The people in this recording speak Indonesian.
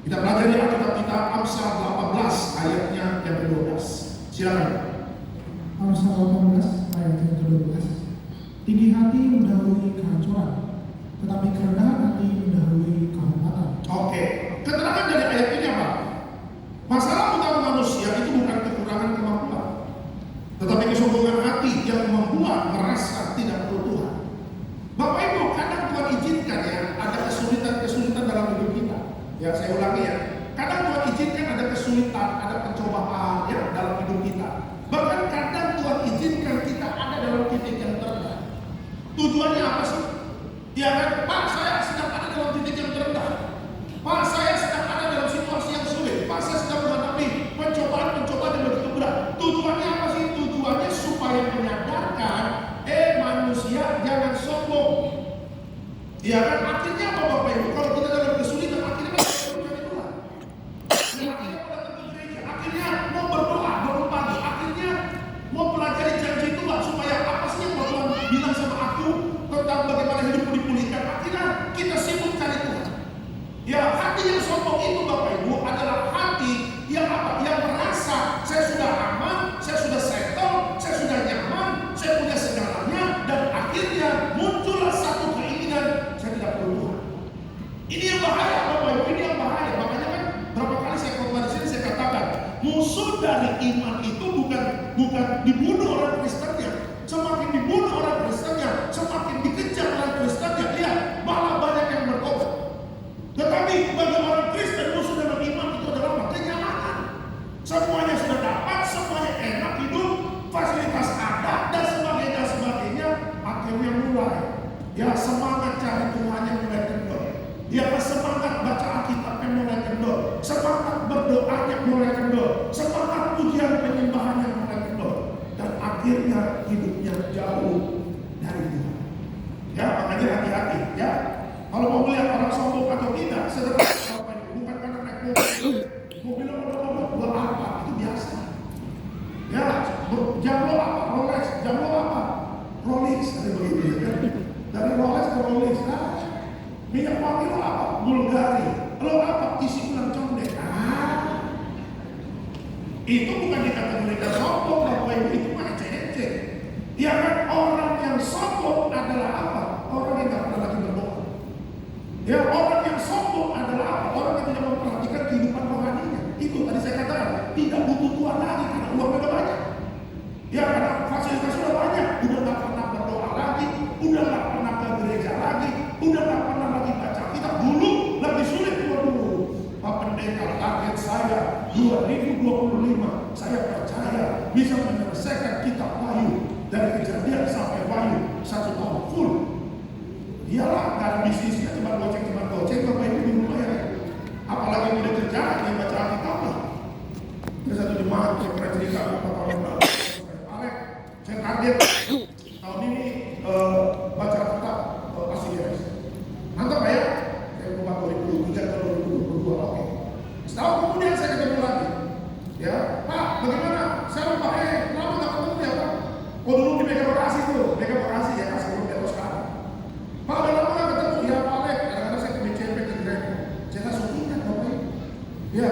Kita pelajari Alkitab kita Amsal 18 ayatnya yang ke-12. Silakan. Amsal 18 ayat yang ke-12. Tinggi hati mendahului kehancuran, tetapi kerendahan hati mendahului kehormatan. Oke, keterangan dari ayat ini apa? Masalah utama manusia itu bukan kekurangan kemampuan, tetapi kesombongan hati yang membuat merasa tidak perlu Tuhan. Bapak Ibu, kadang Tuhan izinkan ya ada kesulitan-kesulitan dalam hidup kita. Ya, saya ulangi ya. Kadang Tuhan izinkan ada kesulitan, ada pencobaan ya dalam hidup kita. Bahkan kadang Tuhan izinkan kita ada dalam titik yang terendah. Tujuannya apa sih? Ya kan, Pak, saya sedang ada dalam titik yang terendah. Pak, saya sedang ada dalam situasi yang sulit. Pak, saya sedang menghadapi pencobaan yang begitu berat. Tujuannya apa sih? Tujuannya supaya menyadarkan, manusia jangan sombong. Ya kan, akhirnya apa Bapak Ibu? Kalau kita dalam kesulitan, akhirnya kita mencari Tuhan. Akhirnya kita datang ke gereja, akhirnya mau berdoa bangun pagi, akhirnya mau pelajari janji Tuhan supaya apa sih yang Tuhan bilang sama aku tentang bagaimana hidupku dipulihkan. Akhirnya kita sibuk cari Tuhan. Ya, hati yang sombong itu Bapak Ibu adalah hati yang apa? Yang merasa saya sudah aman, saya sudah settle, saya sudah nyaman, saya punya segalanya, dan akhirnya muncullah satu keinginan saya tidak perlu Tuhan. Ini yang bahaya Bapak Ibu, ini yang bahaya. Makanya kan berapa kali saya khotbah di sini saya katakan, musuh dari iman itu bukan dibunuh orang Kristennya. Semakin dibunuh orang Kristennya, semakin dikejar orang Kristennya, lihat malah banyak yang bertobat. Tetapi bagi orang Kristen musuh dalam iman itu adalah apa? Kenyamanan. Semuanya sudah dapat, semuanya enak hidup, fasilitas ada dan sebagainya. Akhirnya mulai ya semangat cari Tuhannya mulai kendor. Ya semangat baca Alkitabnya mulai kendor, semangat berdoanya mulai kendor, semangat pujian penyembahannya mulai kendor, dan akhirnya hidupnya jauh dari Tuhan. Ya makanya hati-hati ya. Kalau mau melihat orang sombong atau tidak, sederhana bukan karena naik mobil buat apa, itu biasa. Ya, jam lo apa? Rolex, jam lo apa? Rolex, ada begitu ya. Dari Rolex ke Rolex, minyak wangi lo apa? Bulgari. Lo apa? Isi ulang condet. Itu bukan dikategorikan sombong, Bapak Ibu, itu mah ecek-ecek. Ya kan, orang yang sombong adalah apa? Orang yang tidak pernah lagi berdoa. Ya, orang yang sombong adalah apa? Orang yang tidak memperhatikan kehidupan rohaninya. Itu tadi saya katakan, tidak butuh Tuhan lagi karena uangnya udah banyak. Ya, karena fasilitas sudah banyak, udah gak pernah berdoa lagi, udah gak pernah ke gereja lagi, udah gak pernah lagi baca kitab. Dulu lebih sulit dulu. Pak Pendeta, target saya 2025, saya percaya bisa menyelesaikan kitab Wahyu dari Kejadian sampai Wahyu 1 tahun full. Iyalah, gak ada bisnisnya, cuma goceng Bapak Ibu di rumah ya. Apalagi udah kerja, dia baca Alkitab lah. Terus satu jemaat, saya pernah cerita beberapa tahun lalu. Saya target tahun ini baca Alkitab ACDS. Mantap ya? Saya lupa 2023 atau 2022, oke. Setahun kemudian saya ketemu lagi. Ya, Pak, bagaimana? Saya lupa, kenapa gak ketemu ya Pak? Oh dulu di Mega Bekasi ya, kasih belum jatuh sekarang. Pak, udah lama gak ketemu? Ya Pak Alek, kadang-kadang saya ke BCP ke gereja. Saya langsung ingat Bapak. Ya,